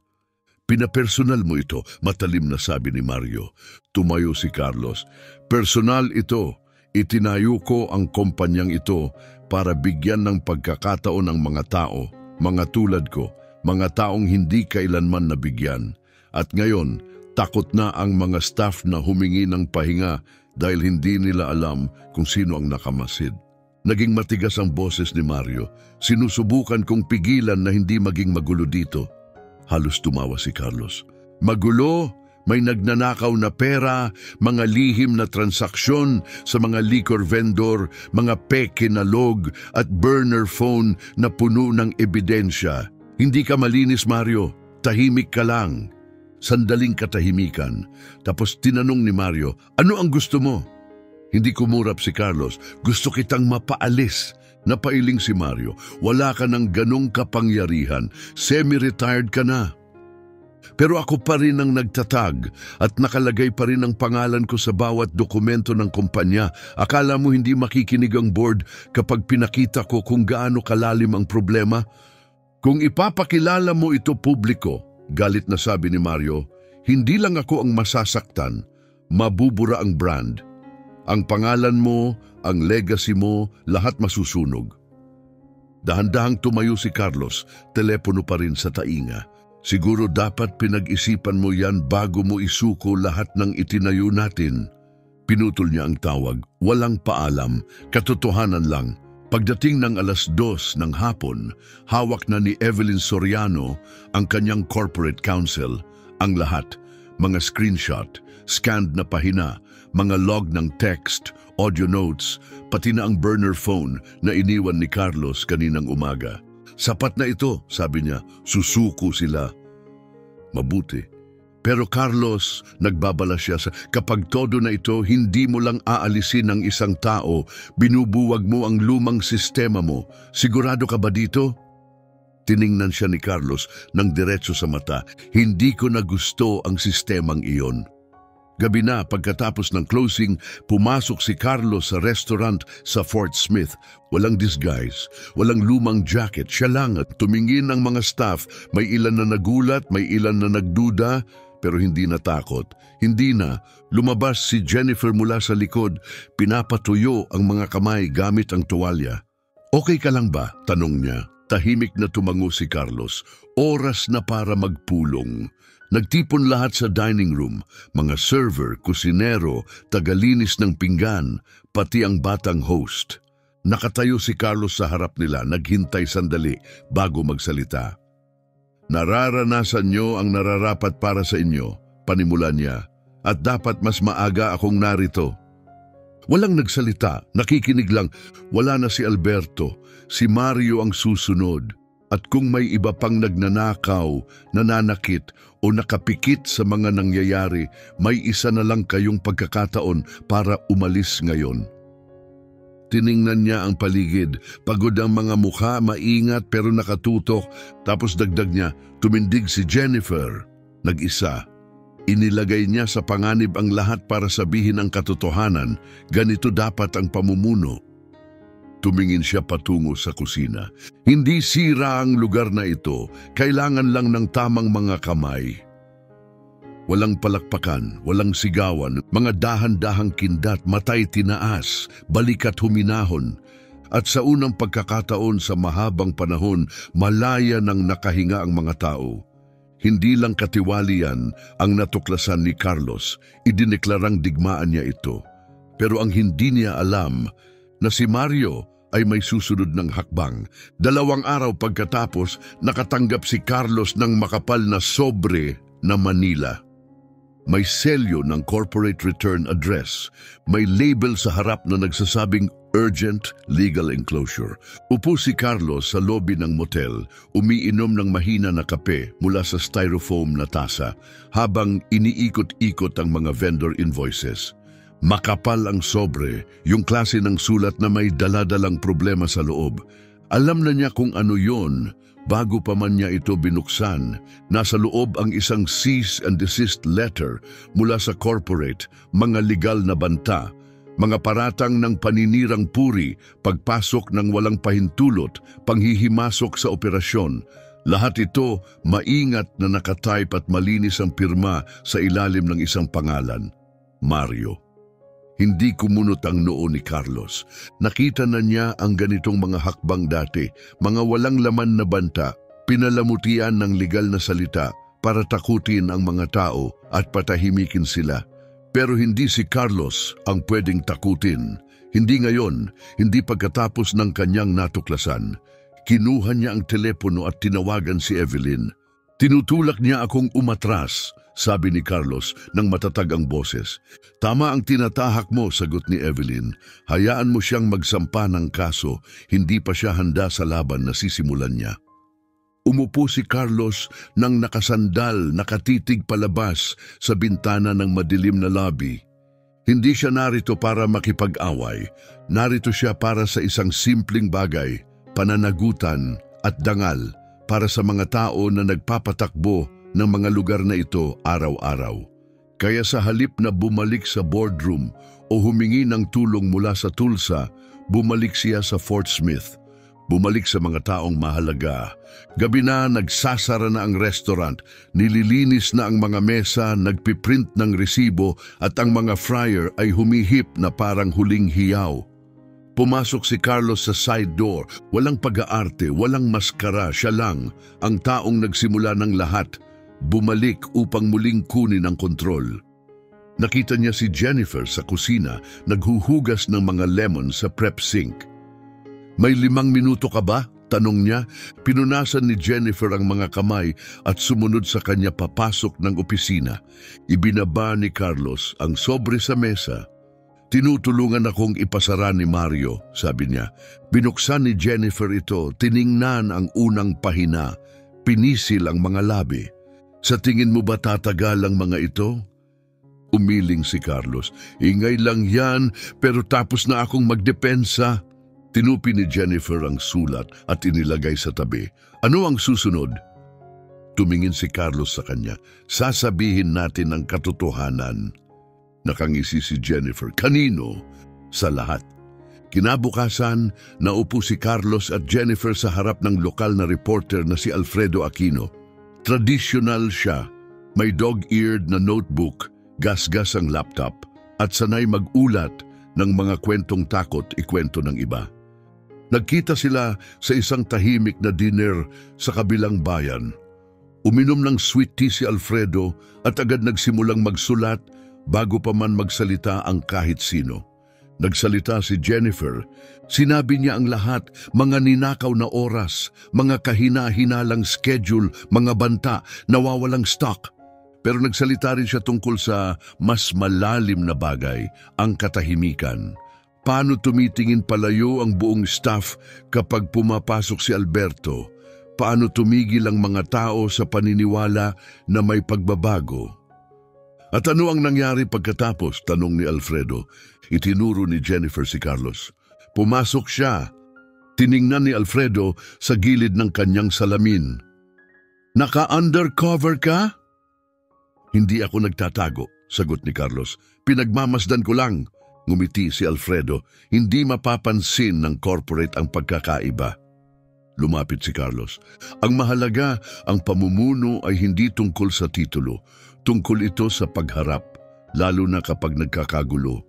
Pinapersonal mo ito, matalim na sabi ni Mario. Tumayo si Carlos. Personal ito. Itinayo ko ang kumpanyang ito para bigyan ng pagkakataon ng mga tao, mga tulad ko, mga taong hindi kailanman nabigyan. At ngayon, takot na ang mga staff na humingi ng pahinga dahil hindi nila alam kung sino ang nakamasid. Naging matigas ang boses ni Mario. Sinusubukan kong pigilan na hindi maging magulo dito. Halos tumawa si Carlos. Magulo, may nagnanakaw na pera, mga lihim na transaksyon sa mga liquor vendor, mga peke na log at burner phone na puno ng ebidensya. Hindi ka malinis, Mario. Tahimik ka lang. Sandaling katahimikan. Tapos tinanong ni Mario, ano ang gusto mo? Hindi kumurap si Carlos. Gusto kitang mapaalis. Napailing si Mario. Wala ka ng ganong kapangyarihan. Semi-retired ka na. Pero ako pa rin ang nagtatag at nakalagay pa rin ang pangalan ko sa bawat dokumento ng kumpanya. Akala mo hindi makikinig ang board kapag pinakita ko kung gaano kalalim ang problema? Kung ipapakilala mo ito publiko, galit na sabi ni Mario, hindi lang ako ang masasaktan, mabubura ang brand. Ang pangalan mo, ang legacy mo, lahat masusunog. Dahan-dahang tumayo si Carlos, telepono pa rin sa tainga. Siguro dapat pinag-isipan mo yan bago mo isuko lahat ng itinayo natin. Pinutol niya ang tawag, walang paalam, katotohanan lang. Pagdating ng 2:00 ng hapon, hawak na ni Evelyn Soriano ang kanyang corporate counsel, ang lahat, mga screenshot, scanned na pahina, mga log ng text, audio notes, pati na ang burner phone na iniwan ni Carlos kaninang umaga. Sapat na ito, sabi niya, susuko sila. Mabuti. Pero Carlos, nagbabala siya kapag todo na ito, hindi mo lang aalisin ang isang tao, binubuwag mo ang lumang sistema mo. Sigurado ka ba dito? Tiningnan siya ni Carlos ng diretso sa mata. Hindi ko na gusto ang sistemang iyon. Gabi na pagkatapos ng closing, pumasok si Carlos sa restaurant sa Fort Smith. Walang disguise, walang lumang jacket, siya lang at tumingin ang mga staff. May ilan na nagulat, may ilan na nagduda, pero hindi natakot. Hindi na. Lumabas si Jennifer mula sa likod, pinapatuyo ang mga kamay gamit ang tuwalya. Okay ka lang ba? Tanong niya. Tahimik na tumango si Carlos. Oras na para magpulong. Nagtipon lahat sa dining room, mga server, kusinero, tagalinis ng pinggan, pati ang batang host. Nakatayo si Carlos sa harap nila, naghintay sandali bago magsalita. Nararanasan niyo ang nararapat para sa inyo, panimula niya, at dapat mas maaga akong narito. Walang nagsalita, nakikinig lang. Wala na si Alberto, si Mario ang susunod. At kung may iba pang nagnanakaw, nananakit o nakapikit sa mga nangyayari, may isa na lang kayong pagkakataon para umalis ngayon. Tiningnan niya ang paligid, pagod ang mga mukha, maingat pero nakatutok, tapos dagdag niya, tumindig si Jennifer, nag-isa. Inilagay niya sa panganib ang lahat para sabihin ang katotohanan, ganito dapat ang pamumuno. Tumingin siya patungo sa kusina. Hindi sira ang lugar na ito, kailangan lang ng tamang mga kamay. Walang palakpakan, walang sigawan, mga dahan-dahang kindat, matay tinaas, balikat huminahon. At sa unang pagkakataon sa mahabang panahon, malaya nang nakahinga ang mga tao. Hindi lang katiwalian ang natuklasan ni Carlos, idineklarang digmaan niya ito. Pero ang hindi niya alam, na si Mario ay may susunod ng hakbang. 2 araw pagkatapos, nakatanggap si Carlos ng makapal na sobre na Manila. May selyo ng corporate return address. May label sa harap na nagsasabing urgent legal enclosure. Upo si Carlos sa lobby ng motel, umiinom ng mahina na kape mula sa styrofoam na tasa habang iniikot-ikot ang mga vendor invoices. Makapal ang sobre, yung klase ng sulat na may daladalang problema sa loob. Alam na niya kung ano yon, bago pa man niya ito binuksan. Nasa loob ang isang cease and desist letter mula sa corporate, mga legal na banta, mga paratang ng paninirang puri, pagpasok ng walang pahintulot, panghihimasok sa operasyon. Lahat ito maingat na nakatype at malinis ang pirma sa ilalim ng isang pangalan, Mario. Hindi kumunot ang noo ni Carlos. Nakita na niya ang ganitong mga hakbang dati, mga walang laman na banta, pinalamutian ng legal na salita para takutin ang mga tao at patahimikin sila. Pero hindi si Carlos ang pwedeng takutin. Hindi ngayon, hindi pagkatapos ng kanyang natuklasan. Kinuha niya ang telepono at tinawagan si Evelyn. Tinutulak niya akong umatras, sabi ni Carlos ng matatag ang boses. Tama ang tinatahak mo, sagot ni Evelyn. Hayaan mo siyang magsampa ng kaso, hindi pa siya handa sa laban na sisimulan niya. Umupo si Carlos nang nakasandal, nakatitig palabas sa bintana ng madilim na lobby. Hindi siya narito para makipag-away. Narito siya para sa isang simpleng bagay, pananagutan at dangal para sa mga tao na nagpapatakbo ng mga lugar na ito araw-araw. Kaya sa halip na bumalik sa boardroom o humingi ng tulong mula sa Tulsa, bumalik siya sa Fort Smith. Bumalik sa mga taong mahalaga. Gabi na, nagsasara na ang restaurant, nililinis na ang mga mesa, nagpiprint ng resibo at ang mga fryer ay humihip na parang huling hiyaw. Pumasok si Carlos sa side door, walang pag-aarte, walang maskara, siya lang, ang taong nagsimula ng lahat, bumalik upang muling kunin ang kontrol. Nakita niya si Jennifer sa kusina, naghuhugas ng mga lemon sa prep sink. "May 5 minuto ka ba?" tanong niya. Pinunasan ni Jennifer ang mga kamay at sumunod sa kanya papasok ng opisina. Ibinaba ni Carlos ang sobre sa mesa. "Tinutulungan akong ipasara ni Mario," sabi niya. Binuksan ni Jennifer ito, tiningnan ang unang pahina, pinisil ang mga labi. "Sa tingin mo ba tatagal ang mga ito?" Umiling si Carlos. "Ingay lang yan, pero tapos na akong magdepensa." Tinupi ni Jennifer ang sulat at inilagay sa tabi. "Ano ang susunod?" Tumingin si Carlos sa kanya. "Sasabihin natin ang katotohanan." Nakangisi si Jennifer. "Kanino?" "Sa lahat." Kinabukasan, naupo si Carlos at Jennifer sa harap ng lokal na reporter na si Alfredo Aquino. Traditional siya. May dog-eared na notebook, gasgas ang laptop, at sanay mag-ulat ng mga kwentong takot ikwento ng iba. Nagkita sila sa isang tahimik na dinner sa kabilang bayan. Uminom ng sweet tea si Alfredo at agad nagsimulang magsulat bago pa man magsalita ang kahit sino. Nagsalita si Jennifer. Sinabi niya ang lahat, mga ninakaw na oras, mga kahina-hinalang schedule, mga banta, nawawalang stock. Pero nagsalita rin siya tungkol sa mas malalim na bagay, ang katahimikan. Paano tumitingin palayo ang buong staff kapag pumapasok si Alberto? Paano tumigil ang mga tao sa paniniwala na may pagbabago? "At ano ang nangyari pagkatapos?" tanong ni Alfredo. Itinuro ni Jennifer si Carlos. Pumasok siya. Tiningnan ni Alfredo sa gilid ng kanyang salamin. "Naka-undercover ka?" "Hindi ako nagtatago," sagot ni Carlos. "Pinagmamasdan ko lang." Ngumiti si Alfredo. Hindi mapapansin ng corporate ang pagkakaiba. Lumapit si Carlos. "Ang mahalaga, ang pamumuno ay hindi tungkol sa titulo. Tungkol ito sa pagharap, lalo na kapag nagkakagulo."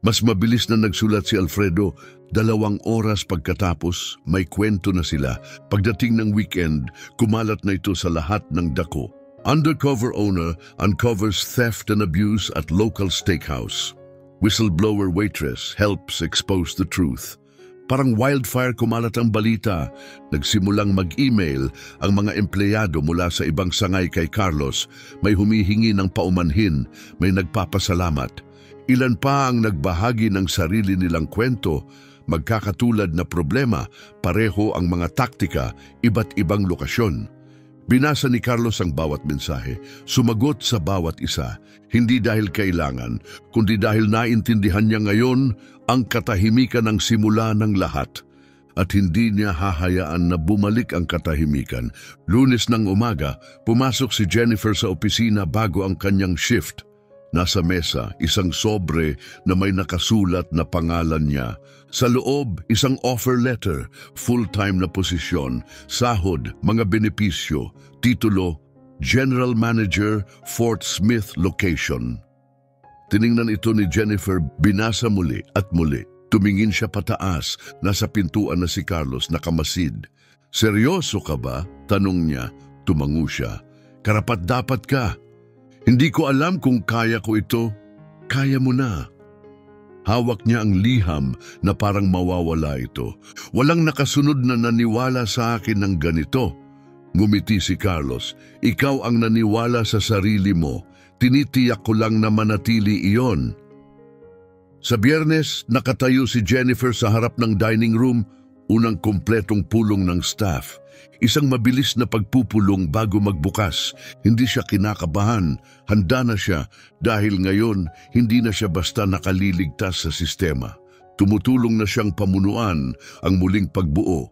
Mas mabilis na nagsulat si Alfredo. 2 oras pagkatapos, may kwento na sila. Pagdating ng weekend, kumalat na ito sa lahat ng dako. Undercover owner uncovers theft and abuse at local steakhouse. Whistleblower waitress helps expose the truth. Parang wildfire kumalat ang balita. Nagsimulang mag-email ang mga empleyado mula sa ibang sangay kay Carlos. May humihingi ng paumanhin, may nagpapasalamat. Ilan pa ang nagbahagi ng sarili nilang kwento. Magkakatulad na problema, pareho ang mga taktika, iba't ibang lokasyon. Binasa ni Carlos ang bawat mensahe, sumagot sa bawat isa, hindi dahil kailangan, kundi dahil naintindihan niya ngayon ang katahimikan ng simula ng lahat. At hindi niya hahayaan na bumalik ang katahimikan. Lunes ng umaga, pumasok si Jennifer sa opisina bago ang kanyang shift. Nasa mesa, isang sobre na may nakasulat na pangalan niya. Sa loob, isang offer letter, full-time na posisyon, sahod, mga benepisyo, titulo, General Manager, Fort Smith Location. Tiningnan ito ni Jennifer, binasa muli at muli. Tumingin siya pataas, nasa pintuan na si Carlos nakamasid. "Seryoso ka ba?" tanong niya. Tumango siya. "Karapat-dapat ka. Hindi ko alam kung kaya ko ito." "Kaya mo na." Hawak niya ang liham na parang mawawala ito. "Walang nakasunod na naniwala sa akin ng ganito." Ngumiti si Carlos. "Ikaw ang naniwala sa sarili mo. Tinitiyak ko lang na manatili iyon." Sa Biyernes, nakatayo si Jennifer sa harap ng dining room. Unang kompletong pulong ng staff. Isang mabilis na pagpupulong bago magbukas. Hindi siya kinakabahan. Handa na siya dahil ngayon hindi na siya basta nakaliligtas sa sistema. Tumutulong na siyang pamunuan ang muling pagbuo.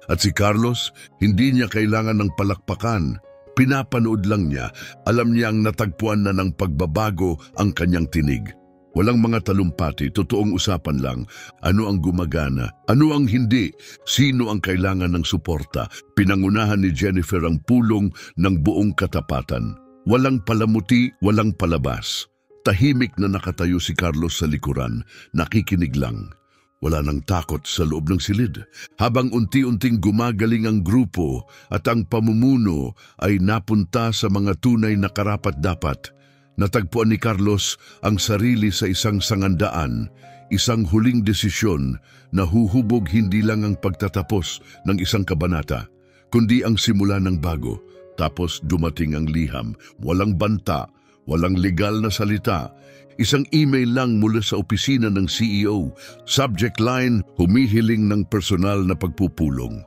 At si Carlos, hindi niya kailangan ng palakpakan. Pinapanood lang niya. Alam niyang natagpuan na ng pagbabago ang kanyang tinig. Walang mga talumpati, totoong usapan lang. Ano ang gumagana? Ano ang hindi? Sino ang kailangan ng suporta? Pinangunahan ni Jennifer ang pulong ng buong katapatan. Walang palamuti, walang palabas. Tahimik na nakatayo si Carlos sa likuran, nakikinig lang. Wala nang takot sa loob ng silid. Habang unti-unting gumagaling ang grupo at ang pamumuno ay napunta sa mga tunay na karapat-dapat. Natagpuan ni Carlos ang sarili sa isang sangandaan, isang huling desisyon na huhubog hindi lang ang pagtatapos ng isang kabanata, kundi ang simula ng bago. Tapos dumating ang liham, walang banta, walang legal na salita. Isang email lang mula sa opisina ng CEO, subject line, humihiling ng personal na pagpupulong.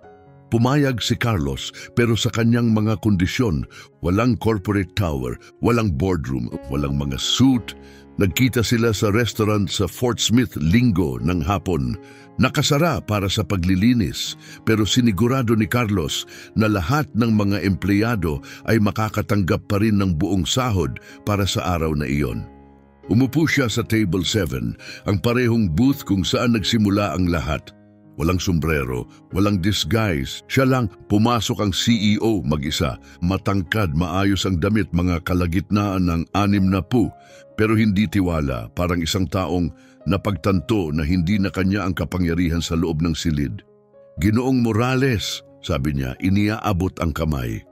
Pumayag si Carlos pero sa kanyang mga kondisyon, walang corporate tower, walang boardroom, walang mga suit. Nagkita sila sa restaurant sa Fort Smith linggo ng hapon. Nakasara para sa paglilinis pero sinigurado ni Carlos na lahat ng mga empleyado ay makakatanggap pa rin ng buong sahod para sa araw na iyon. Umupo siya sa table 7, ang parehong booth kung saan nagsimula ang lahat. Walang sombrero, walang disguise. Siya lang, pumasok ang CEO mag-isa. Matangkad, maayos ang damit, mga kalagitnaan ng 60, pero hindi tiwala, parang isang taong napagtanto na hindi na kanya ang kapangyarihan sa loob ng silid. Ginoong Morales, sabi niya, iniaabot ang kamay.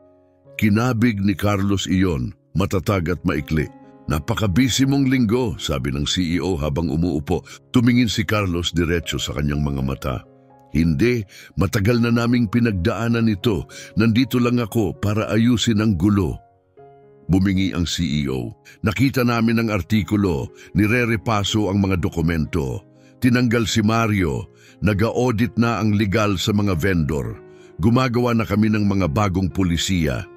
Kinabig ni Carlos iyon, matatag at maikli. Napakabisi mong linggo, sabi ng CEO habang umuupo. Tumingin si Carlos diretso sa kanyang mga mata. Hindi, matagal na naming pinagdaanan ito. Nandito lang ako para ayusin ang gulo. Bumingi ang CEO. Nakita namin ang artikulo, nire-repaso ang mga dokumento. Tinanggal si Mario, nag-audit na ang legal sa mga vendor. Gumagawa na kami ng mga bagong pulisiya.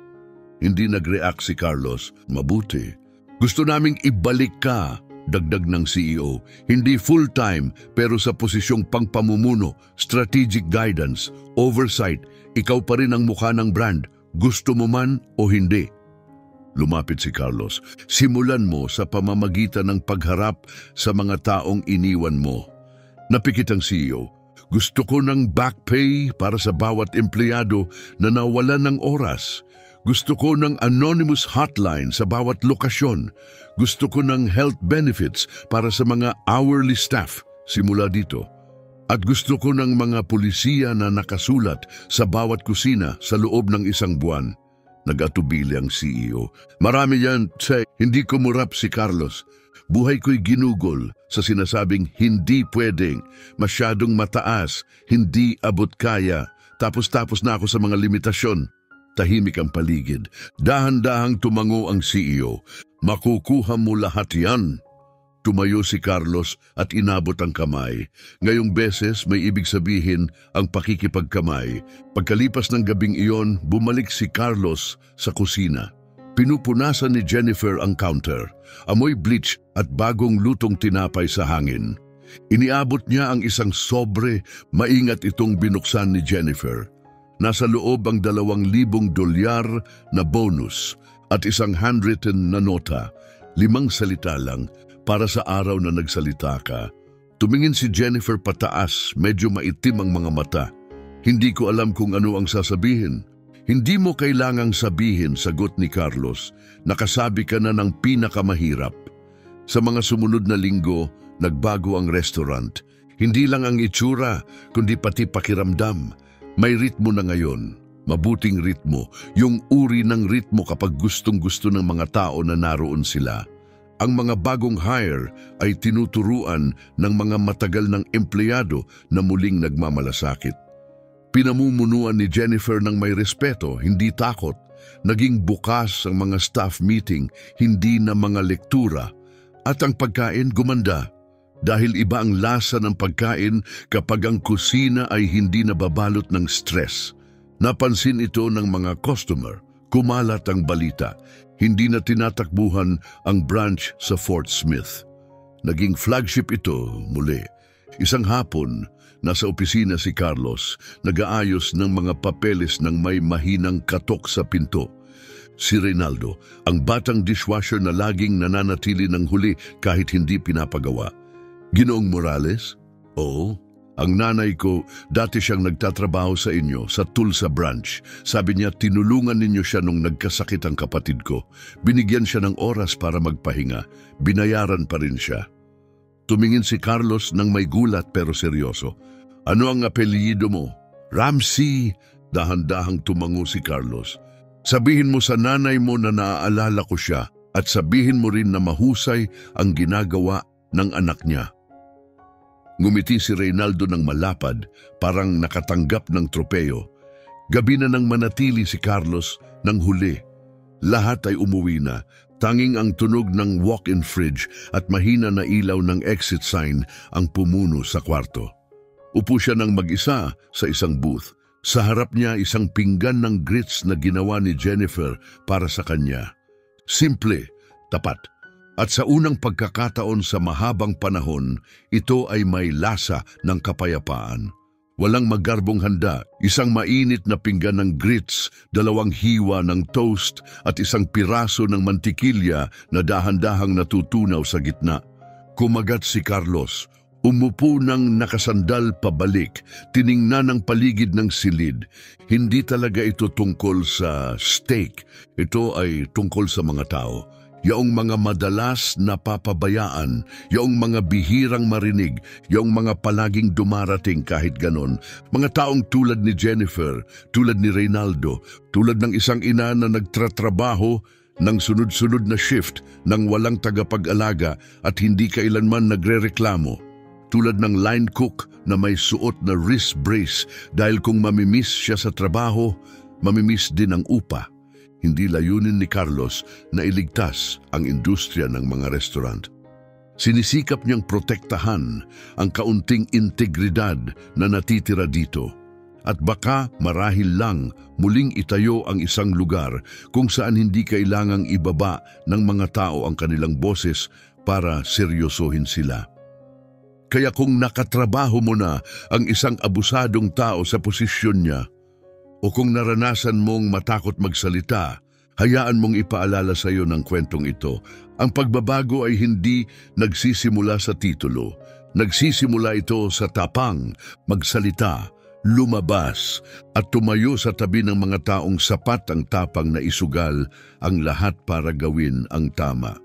Hindi nag-react si Carlos. Mabuti. Gusto naming ibalik ka, dagdag ng CEO. Hindi full-time pero sa posisyong pangpamumuno, strategic guidance, oversight. Ikaw pa rin ang mukha ng brand. Gusto mo man o hindi. Lumapit si Carlos. Simulan mo sa pamamagitan ng pagharap sa mga taong iniwan mo. Napikit ang CEO. Gusto ko ng back pay para sa bawat empleyado na nawalan ng oras. Gusto ko ng anonymous hotline sa bawat lokasyon. Gusto ko ng health benefits para sa mga hourly staff simula dito. At gusto ko ng mga pulisiya na nakasulat sa bawat kusina sa loob ng isang buwan. Nag-atubili ang CEO. Marami yan, hindi ko murap si Carlos. Buhay ko'y ginugol sa sinasabing hindi pwedeng, masyadong mataas, hindi abot kaya. Tapos na ako sa mga limitasyon. Tahimik ang paligid. Dahan-dahang tumango ang CEO. Makukuha mo lahat yan. Tumayo si Carlos at inabot ang kamay. Ngayong beses may ibig sabihin ang pakikipagkamay. Pagkalipas ng gabing iyon, bumalik si Carlos sa kusina. Pinupunasan ni Jennifer ang counter. Amoy bleach at bagong lutong tinapay sa hangin. Iniabot niya ang isang sobre, maingat itong binuksan ni Jennifer. Nasa loob ang $2,000 na bonus at isang handwritten na nota, 5 salita lang, para sa araw na nagsalita ka. Tumingin si Jennifer pataas, medyo maitim ang mga mata. Hindi ko alam kung ano ang sasabihin. Hindi mo kailangang sabihin, sagot ni Carlos. Nakasabi ka na ng pinakamahirap. Sa mga sumunod na linggo, nagbago ang restaurant. Hindi lang ang itsura, kundi pati pakiramdam. May ritmo na ngayon, mabuting ritmo, yung uri ng ritmo kapag gustong-gusto ng mga tao na naroon sila. Ang mga bagong hire ay tinuturuan ng mga matagal ng empleyado na muling nagmamalasakit. Pinamumunuan ni Jennifer ng may respeto, hindi takot. Naging bukas ang mga staff meeting, hindi na mga lektura. At ang pagkain gumanda. Dahil iba ang lasa ng pagkain kapag ang kusina ay hindi nababalot ng stress. Napansin ito ng mga customer. Kumalat ang balita. Hindi na tinatakbuhan ang branch sa Fort Smith. Naging flagship ito muli. Isang hapon, nasa opisina si Carlos, nag-aayos ng mga papeles ng may mahinang katok sa pinto. Si Reynaldo, ang batang dishwasher na laging nananatili ng huli kahit hindi pinapagawa. Ginoong Morales? Oo. Ang nanay ko, dati siyang nagtatrabaho sa inyo sa Tulsa branch. Sabi niya, tinulungan ninyo siya nung nagkasakit ang kapatid ko. Binigyan siya ng oras para magpahinga. Binayaran pa rin siya. Tumingin si Carlos ng may gulat pero seryoso. Ano ang apelyido mo? Ramsey. Dahan-dahang tumango si Carlos. Sabihin mo sa nanay mo na naaalala ko siya at sabihin mo rin na mahusay ang ginagawa ng anak niya. Ngumiti si Reynaldo ng malapad, parang nakatanggap ng tropeyo. Gabi na nang manatili si Carlos ng huli. Lahat ay umuwi na, tanging ang tunog ng walk-in fridge at mahina na ilaw ng exit sign ang pumuno sa kwarto. Upo siya ng mag-isa sa isang booth. Sa harap niya isang pinggan ng grits na ginawa ni Jennifer para sa kanya. Simple, tapat. At sa unang pagkakataon sa mahabang panahon, ito ay may lasa ng kapayapaan. Walang magarbong handa, isang mainit na pinggan ng grits, 2 hiwa ng toast at isang piraso ng mantikilya na dahan-dahang natutunaw sa gitna. Kumagat si Carlos. Umupo ng nakasandal pabalik, tiningnan ang paligid ng silid. Hindi talaga ito tungkol sa steak, ito ay tungkol sa mga tao. Yaong mga madalas napapabayaan, yaong mga bihirang marinig, yaong mga palaging dumarating kahit ganon. Mga taong tulad ni Jennifer, tulad ni Reynaldo, tulad ng isang ina na nagtratrabaho ng sunod-sunod na shift ng walang tagapag-alaga at hindi kailanman nagrereklamo. Tulad ng line cook na may suot na wrist brace dahil kung mamimiss siya sa trabaho, mamimiss din ang upa. Hindi layunin ni Carlos na iligtas ang industriya ng mga restaurant. Sinisikap niyang protektahan ang kaunting integridad na natitira dito. At baka marahil lang muling itayo ang isang lugar kung saan hindi kailangang ibaba ng mga tao ang kanilang boses para seryosohin sila. Kaya kung nakatrabaho mo na ang isang abusadong tao sa posisyon niya, o kung naranasan mong matakot magsalita, hayaan mong ipaalala sa iyo ng kwentong ito. Ang pagbabago ay hindi nagsisimula sa titulo. Nagsisimula ito sa tapang, magsalita, lumabas, at tumayo sa tabi ng mga taong sapat ang tapang na isugal ang lahat para gawin ang tama.